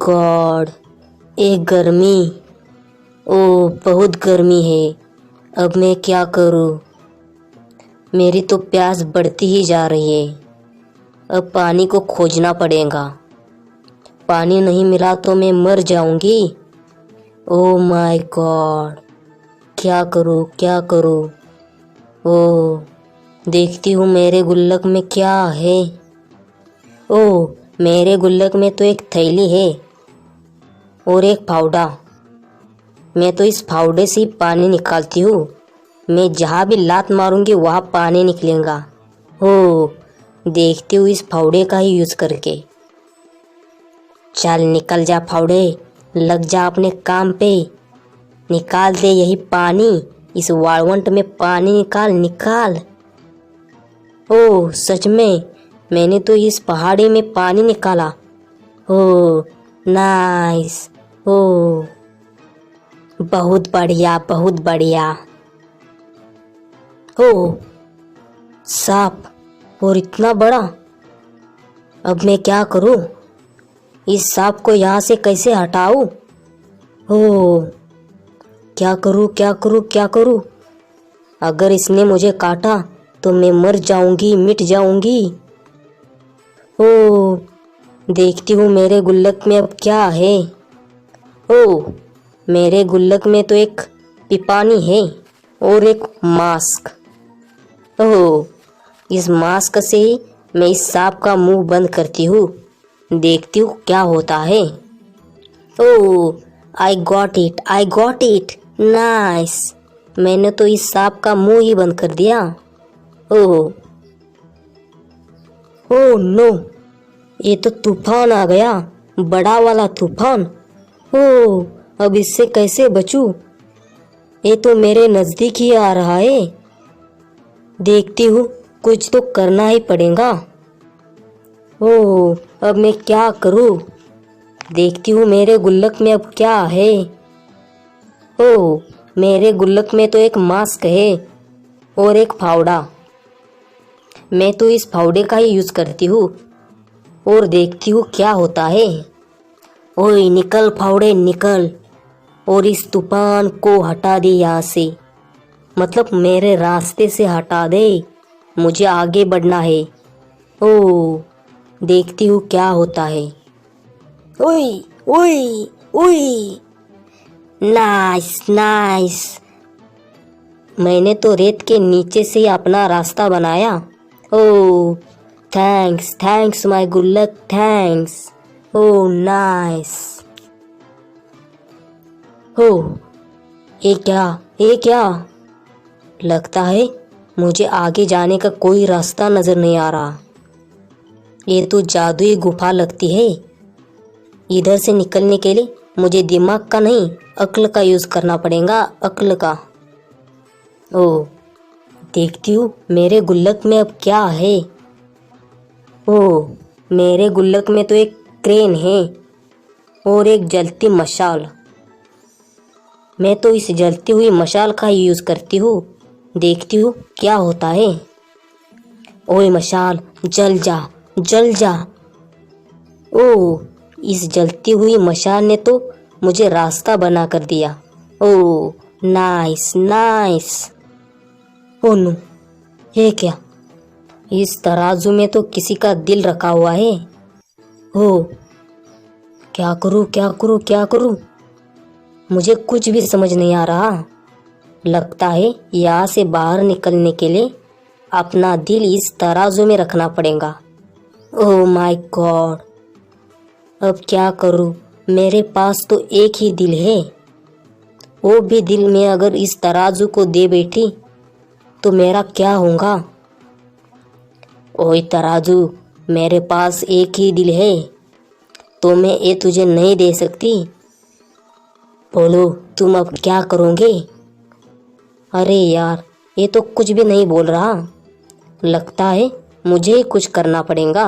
God, एक गर्मी। ओह बहुत गर्मी है। अब मैं क्या करूं? मेरी तो प्यास बढ़ती ही जा रही है। अब पानी को खोजना पड़ेगा। पानी नहीं मिला तो मैं मर जाऊंगी। ओह माय गॉड, क्या करूं क्या करूं? ओह, देखती हूँ मेरे गुल्लक में क्या है। ओह, मेरे गुल्लक में तो एक थैली है और एक फावड़ा। मैं तो इस फावड़े से ही पानी निकालती हूँ। मैं जहाँ भी लात मारूंगी वहाँ पानी निकलेगा। ओह, देखती हूँ इस फावड़े का ही यूज़ करके। चल निकल जा फावड़े, लग जा अपने काम पे। निकाल दे यही पानी, इस वाळवंट में पानी निकाल निकाल। ओह सच में, मैंने तो इस पहाड़ी में पानी निकाला। ओह नाइस। ओह बहुत बढ़िया बहुत बढ़िया। ओह सांप, और इतना बड़ा। अब मैं क्या करूं? इस सांप को यहाँ से कैसे हटाऊं? ओह क्या करूं क्या करूं क्या करूं? अगर इसने मुझे काटा तो मैं मर जाऊंगी, मिट जाऊंगी। ओह, देखती हूँ मेरे गुल्लक में अब क्या है। ओह, मेरे गुल्लक में तो एक पिपानी है और एक मास्क। ओह, इस मास्क से ही मैं इस सांप का मुंह बंद करती हूँ। देखती हूँ क्या होता है। Oh, I got it, I got it, nice. मैंने तो इस सांप का मुंह ही बंद कर दिया। ओह ओह नो, ये तो तूफान आ गया, बड़ा वाला तूफान। ओह, अब इससे कैसे बचूं? ये तो मेरे नज़दीक ही आ रहा है। देखती हूँ, कुछ तो करना ही पड़ेगा। ओह, अब मैं क्या करूँ? देखती हूँ मेरे गुल्लक में अब क्या है। ओह, मेरे गुल्लक में तो एक मास्क है और एक फावड़ा। मैं तो इस फावड़े का ही यूज़ करती हूँ और देखती हूँ क्या होता है। ओए निकल फावड़े निकल, और इस तूफान को हटा दे यहाँ से। मतलब मेरे रास्ते से हटा दे, मुझे आगे बढ़ना है। ओह, देखती हूँ क्या होता है। ओए ओए ओए, नाइस नाइस। मैंने तो रेत के नीचे से ही अपना रास्ता बनाया। ओह थैंक्स थैंक्स माय गुल्लक, थैंक्स। Oh nice. ओह ये क्या? लगता है मुझे आगे जाने का कोई रास्ता नजर नहीं आ रहा। ये तो जादुई गुफा लगती है। इधर से निकलने के लिए मुझे दिमाग का नहीं, अक्ल का यूज़ करना पड़ेगा, अक्ल का। ओह, देखती हूँ मेरे गुल्लक में अब क्या है। ओह, मेरे गुल्लक में तो एक क्रेन है और एक जलती मशाल। मैं तो इस जलती हुई मशाल का ही यूज़ करती हूँ। देखती हूँ क्या होता है। ओए मशाल, जल जा जल जा। ओह, इस जलती हुई मशाल ने तो मुझे रास्ता बना कर दिया। Oh nice nice. Oh no, ये क्या? इस तराजू में तो किसी का दिल रखा हुआ है। ओह, क्या करूँ क्या करूँ क्या करूँ? मुझे कुछ भी समझ नहीं आ रहा। लगता है यहाँ से बाहर निकलने के लिए अपना दिल इस तराजू में रखना पड़ेगा। ओह माय गॉड, अब क्या करूँ? मेरे पास तो एक ही दिल है। वो भी दिल में अगर इस तराजू को दे बैठी तो मेरा क्या होगा? ओए तराजू, मेरे पास एक ही दिल है तो मैं ये तुझे नहीं दे सकती। बोलो तुम अब क्या करोगे? अरे यार, ये तो कुछ भी नहीं बोल रहा। लगता है मुझे ही कुछ करना पड़ेगा।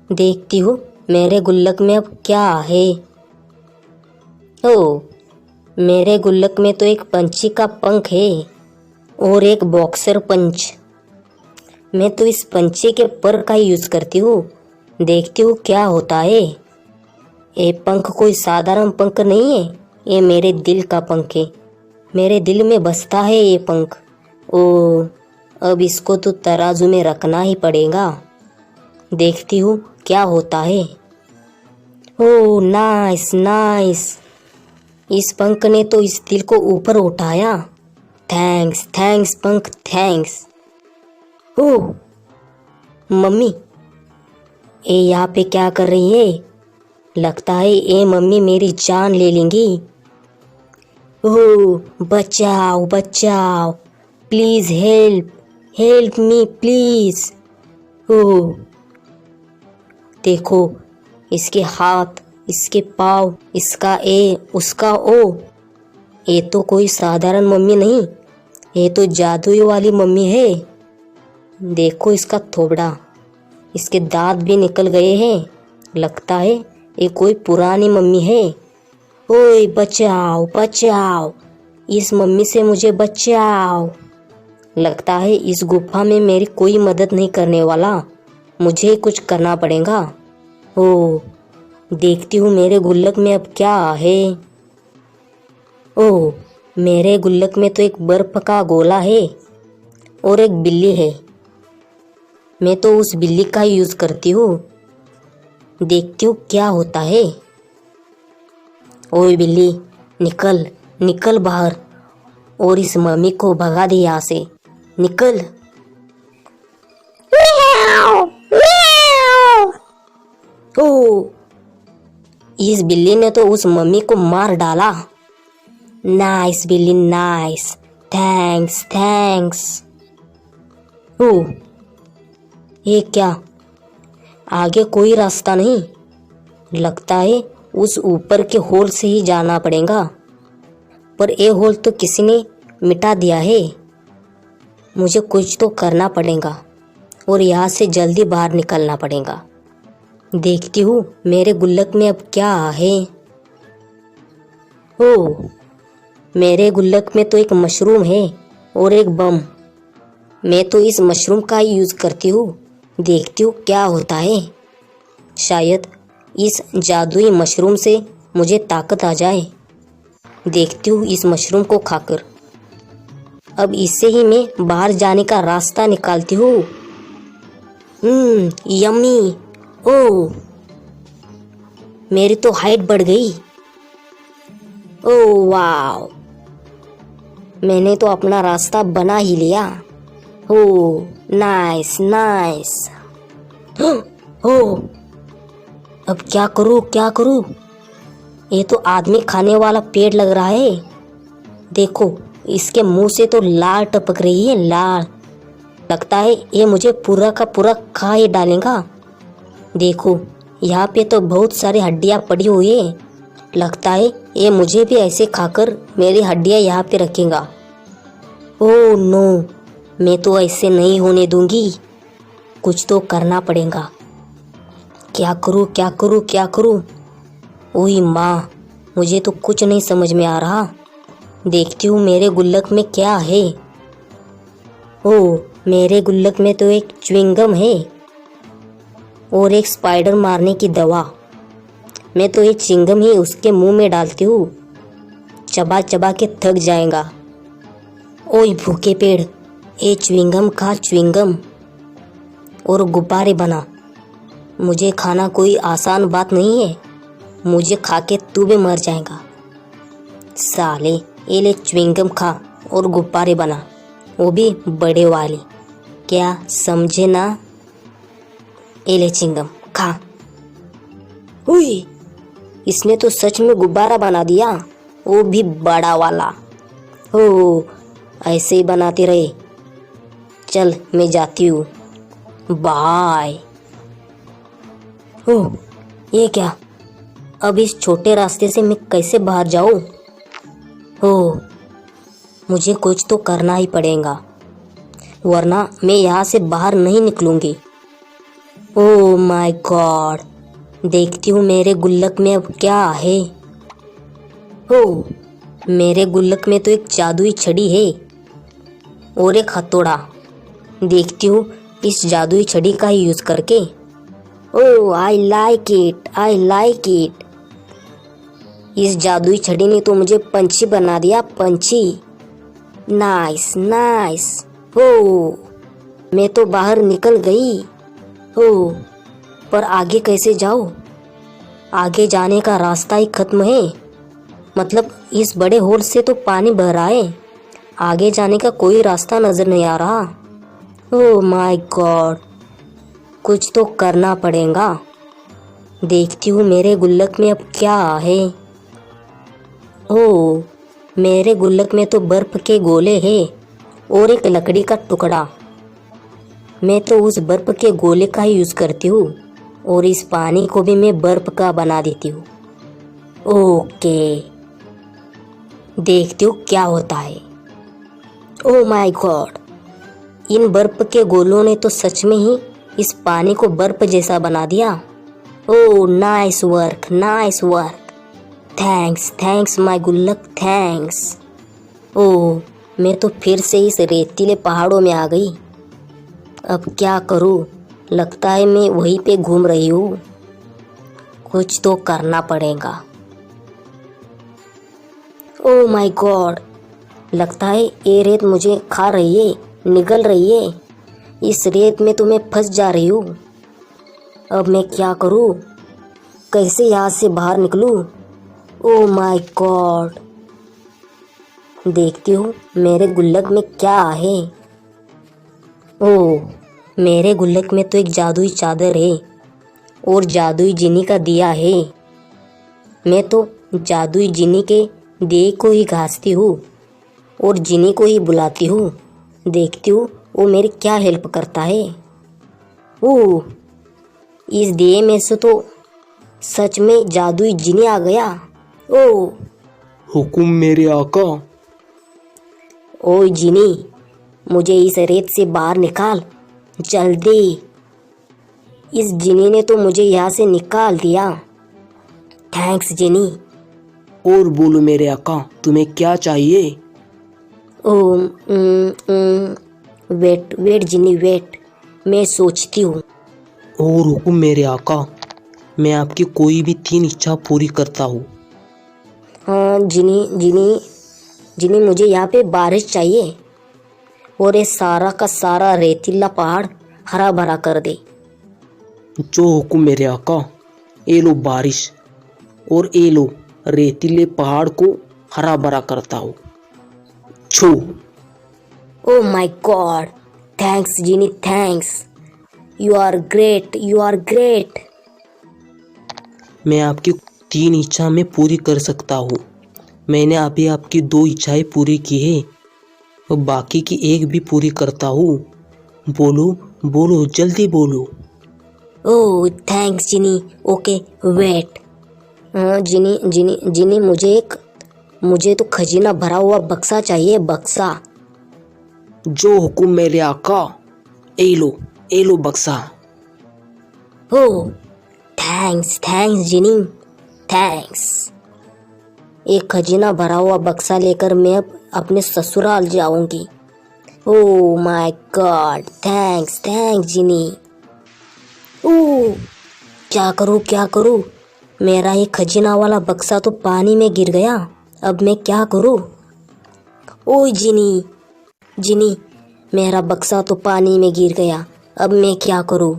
देखती हूँ मेरे गुल्लक में अब क्या है। ओह, मेरे गुल्लक में तो एक पंछी का पंख है और एक बॉक्सर पंच। मैं तो इस पंछी के पर का ही यूज़ करती हूँ। देखती हूँ क्या होता है। ये पंख कोई साधारण पंख नहीं है, ये मेरे दिल का पंख है। मेरे दिल में बसता है ये पंख। ओ, अब इसको तो तराजू में रखना ही पड़ेगा। देखती हूँ क्या होता है। ओ नाइस नाइस, इस पंख ने तो इस दिल को ऊपर उठाया। थैंक्स थैंक्स पंख, थैंक्स। ओह मम्मी, ये यहाँ पे क्या कर रही है? लगता है ये मम्मी मेरी जान ले लेंगी। ओह बचाओ बचाओ, please help, help me please. Oh देखो, इसके हाथ, इसके पाँव, इसका ए उसका ओ। ये तो कोई साधारण मम्मी नहीं, ये तो जादुई वाली मम्मी है। देखो इसका थोबड़ा, इसके दांत भी निकल गए हैं। लगता है ये कोई पुरानी मम्मी है। ओए बचाओ बचाओ, इस मम्मी से मुझे बचाओ। लगता है इस गुफा में मेरी कोई मदद नहीं करने वाला, मुझे कुछ करना पड़ेगा। ओ देखती हूँ मेरे गुल्लक में अब क्या है। ओ मेरे गुल्लक में तो एक बर्फ का गोला है और एक बिल्ली है। मैं तो उस बिल्ली का यूज़ करती हूँ। देखती हूँ क्या होता है। ओए बिल्ली, निकल निकल बाहर और इस मम्मी को भगा दे यहाँ से। निकल। ओ इस बिल्ली ने तो उस मम्मी को मार डाला। नाइस बिल्ली नाइस, थैंक्स थैंक्स। ओ ये क्या, आगे कोई रास्ता नहीं। लगता है उस ऊपर के होल से ही जाना पड़ेगा, पर ये होल तो किसी ने मिटा दिया है। मुझे कुछ तो करना पड़ेगा और यहाँ से जल्दी बाहर निकलना पड़ेगा। देखती हूँ मेरे गुल्लक में अब क्या है। ओ मेरे गुल्लक में तो एक मशरूम है और एक बम। मैं तो इस मशरूम का ही यूज़ करती हूँ। देखती हूँ क्या होता है। शायद इस जादुई मशरूम से मुझे ताकत आ जाए। देखती हूँ इस मशरूम को खाकर अब इससे ही मैं बाहर जाने का रास्ता निकालती हूँ। यम्मी। ओ मेरी तो हाइट बढ़ गई। ओ वाह, मैंने तो अपना रास्ता बना ही लिया। ओ नाइस नाइस। ओ अब क्या करूँ क्या करूँ? ये तो आदमी खाने वाला पेड़ लग रहा है। देखो इसके मुंह से तो लाल टपक रही है, लाल। लगता है ये मुझे पूरा का पूरा खा ही डालेगा। देखो यहाँ पे तो बहुत सारी हड्डियाँ पड़ी हुई है। लगता है ये मुझे भी ऐसे खाकर मेरी हड्डियाँ यहाँ पे रखेगा। ओह नो, मैं तो ऐसे नहीं होने दूंगी। कुछ तो करना पड़ेगा। क्या करूँ क्या करूँ क्या करूँ? ओही माँ, मुझे तो कुछ नहीं समझ में आ रहा। देखती हूँ मेरे गुल्लक में क्या है। ओह मेरे गुल्लक में तो एक च्युइंगम है और एक स्पाइडर मारने की दवा। मैं तो ये चिंगम ही उसके मुंह में डालती हूँ, चबा चबा के थक जाएगा। ओए भूखे पेड़, ये च्युइंगम खा च्युइंगम और गुब्बारे बना। मुझे खाना कोई आसान बात नहीं है, मुझे खा के तू भी मर जाएगा। साले, ये ले च्युइंगम खा और गुब्बारे बना, वो भी बड़े वाले। क्या समझे ना? ये ले चिंगम खा। हुई, इसने तो सच में गुब्बारा बना दिया, वो भी बड़ा वाला। हो ऐसे ही बनाते रहे। चल मैं जाती हूँ, बाय। ओह ये क्या, अब इस छोटे रास्ते से मैं कैसे बाहर जाऊँ? ओह मुझे कुछ तो करना ही पड़ेगा, वरना मैं यहाँ से बाहर नहीं निकलूँगी। ओह माय गॉड, देखती हूँ मेरे गुल्लक में अब क्या है। ओह मेरे गुल्लक में तो एक जादुई छड़ी है और एक हथौड़ा। देखती हूँ इस जादुई छड़ी का ही यूज़ करके। Oh I like it, I like it. इस जादुई छड़ी ने तो मुझे पंछी बना दिया, पंछी। Nice nice. हो, मैं तो बाहर निकल गई। हो, पर आगे कैसे जाऊँ? आगे जाने का रास्ता ही खत्म है। मतलब इस बड़े होल से तो पानी बह रहा है, आगे जाने का कोई रास्ता नजर नहीं आ रहा। ओह माय गॉड, कुछ तो करना पड़ेगा। देखती हूँ मेरे गुल्लक में अब क्या है। ओह, मेरे गुल्लक में तो बर्फ के गोले हैं और एक लकड़ी का टुकड़ा। मैं तो उस बर्फ के गोले का ही यूज़ करती हूँ और इस पानी को भी मैं बर्फ का बना देती हूँ। ओके, देखती हूँ क्या होता है। ओह माय गॉड, इन बर्फ के गोलों ने तो सच में ही इस पानी को बर्फ जैसा बना दिया। Oh nice work, nice work. Thanks thanks my गुल्लक, थैंक्स। ओह, मैं तो फिर से इस रेतीले पहाड़ों में आ गई। अब क्या करूँ? लगता है मैं वहीं पे घूम रही हूँ। कुछ तो करना पड़ेगा। ओह माय गॉड, लगता है ये रेत मुझे खा रही है, निगल रही है। इस रेत में तो मैं फंस जा रही हूँ। अब मैं क्या करूँ? कैसे यहाँ से बाहर निकलूँ? ओह माय गॉड, देखती हूँ मेरे गुल्लक में क्या है। ओह, मेरे गुल्लक में तो एक जादुई चादर है और जादुई जिनी का दिया है। मैं तो जादुई जिनी के दिए को ही घासती हूँ और जिनी को ही बुलाती हूँ। देखती हूँ वो मेरी क्या हेल्प करता है। ओह, इस दिए में से तो सच में जादुई जिनी आ गया। ओह, हुकुम मेरे आका। ओह जिनी, मुझे इस रेत से बाहर निकाल जल्दी। इस जिनी ने तो मुझे यहाँ से निकाल दिया। थैंक्स जिनी। और बोलो मेरे आका, तुम्हें क्या चाहिए? ओह वेट वेट जिनी वेट, मैं सोचती हूँ। और हुकुम मेरे आका, मैं आपकी कोई भी 3 इच्छा पूरी करता हूँ। हाँ जिनी जिनी जिनी, मुझे यहाँ पे बारिश चाहिए और ये सारा का सारा रेतीला पहाड़ हरा भरा कर दे। जो हुकुम मेरे आका। ये लो बारिश और ये लो रेतीले पहाड़ को हरा भरा करता हूँ। छू। Oh my god, thanks Genie, thanks. You are great, you are great. मैं आपकी 3 इच्छा में पूरी कर सकता हूँ। मैंने अभी आपकी 2 इच्छाएं पूरी की है और बाकी की 1 भी पूरी करता हूँ। बोलो बोलो, जल्दी बोलो। Oh thanks genie. Okay wait. हाँ जिनी जिनी जिनी, मुझे तो खजीना भरा हुआ बक्सा चाहिए, बक्सा। जो हुकुम मेरे आका। ए लो बक्सा। ओह थैंक्स थैंक्स जिनी, थैंक्स। एक खजीना भरा हुआ बक्सा लेकर मैं अब अपने ससुराल जाऊंगी। Oh my god, thanks thanks genie. Oh, क्या करूँ क्या करूँ? मेरा ये खजीना वाला बक्सा तो पानी में गिर गया। अब मैं क्या करूँ? ओह जिनी जिनी, मेरा बक्सा तो पानी में गिर गया। अब मैं क्या करूँ?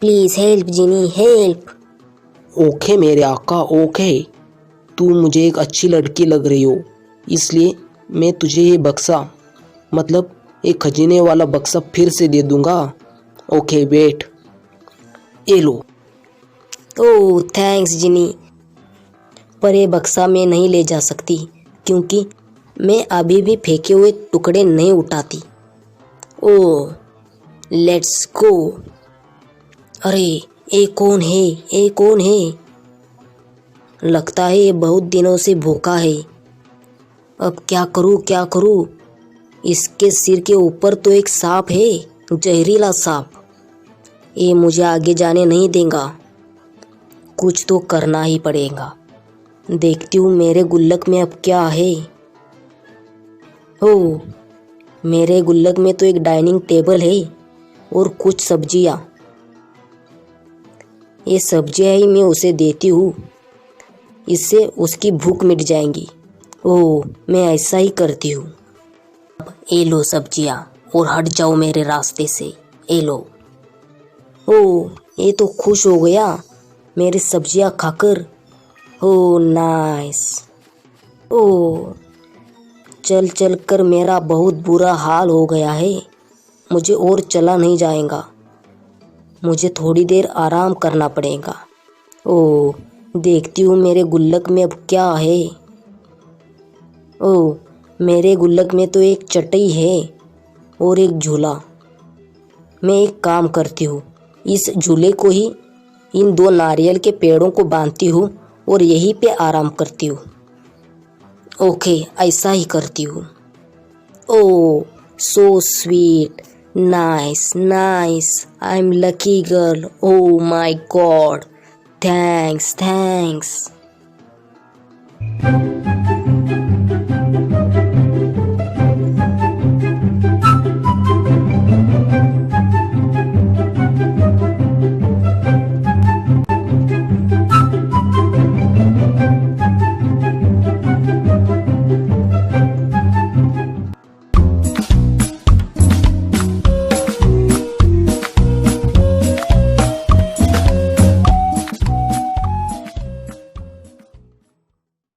Please help Genie, help. Okay मेरे आका, ओके। तू मुझे एक अच्छी लड़की लग रही हो, इसलिए मैं तुझे ये बक्सा, मतलब एक खजीने वाला बक्सा फिर से दे दूंगा। Okay wait. ये लो। ओह थैंक्स जिनी, पर ये बक्सा मैं नहीं ले जा सकती क्योंकि मैं अभी भी फेंके हुए टुकड़े नहीं उठाती। ओह लेट्स गो। अरे ये कौन है? ये कौन है? लगता है ये बहुत दिनों से भूखा है। अब क्या करूँ क्या करूँ? इसके सिर के ऊपर तो एक सांप है, जहरीला सांप। ये मुझे आगे जाने नहीं देगा। कुछ तो करना ही पड़ेगा। देखती हूँ मेरे गुल्लक में अब क्या है। ओह, मेरे गुल्लक में तो एक डाइनिंग टेबल है और कुछ सब्जियाँ। ये सब्जियाँ ही मैं उसे देती हूँ। इससे उसकी भूख मिट जाएंगी। ओह, मैं ऐसा ही करती हूँ। अब ये लो सब्जियाँ और हट जाओ मेरे रास्ते से। ये लो। ओह, ये तो खुश हो गया मेरी सब्जियाँ खाकर। ओह नाइस। ओह, चल चल कर मेरा बहुत बुरा हाल हो गया है। मुझे और चला नहीं जाएगा। मुझे थोड़ी देर आराम करना पड़ेगा। ओह, देखती हूँ मेरे गुल्लक में अब क्या है। ओह, मेरे गुल्लक में तो एक चटाई है और एक झूला। मैं एक काम करती हूँ, इस झूले को ही इन दो नारियल के पेड़ों को बांधती हूँ और यहीं पे आराम करती हूँ। ओके, ऐसा ही करती हूँ। Oh, so sweet, nice nice, I am lucky girl. Oh my god, thanks thanks.